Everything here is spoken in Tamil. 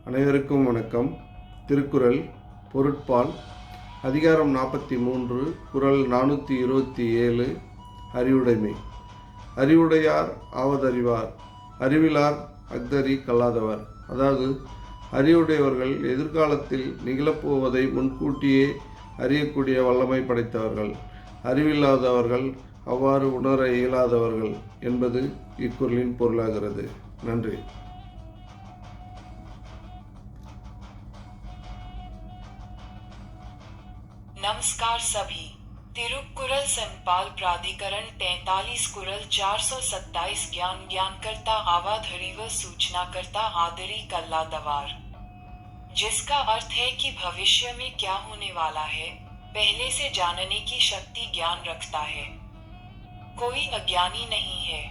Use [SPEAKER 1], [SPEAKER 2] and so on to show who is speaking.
[SPEAKER 1] அனைவருக்கும் வணக்கம். திருக்குறள் பொருட்பால் அதிகாரம் 43 குறள் 427 அறிவுடைமை. அறிவுடையார் ஆவதறிவார், அறிவிலார் அஃதறி கல்லாதவர். அதாவது அறிவுடையவர்கள் எதிர்காலத்தில் நிகழப்போவதை முன்கூட்டியே அறியக்கூடிய வல்லமை படைத்தவர்கள், அறிவில்லாதவர்கள் அவ்வாறு உணர இயலாதவர்கள் என்பது இக்குறளின் பொருளாகிறது. நன்றி.
[SPEAKER 2] नमस्कार सभी। तिरुक्कुरल संपाल प्राधिकरण 43 कुरल 427 ज्ञानकर्ता आवाधरी व सूचनाकर्ता आदरी कल्लादवार, जिसका अर्थ है कि भविष्य में क्या होने वाला है पहले से जानने की शक्ति ज्ञान रखता है। कोई अज्ञानी नहीं है।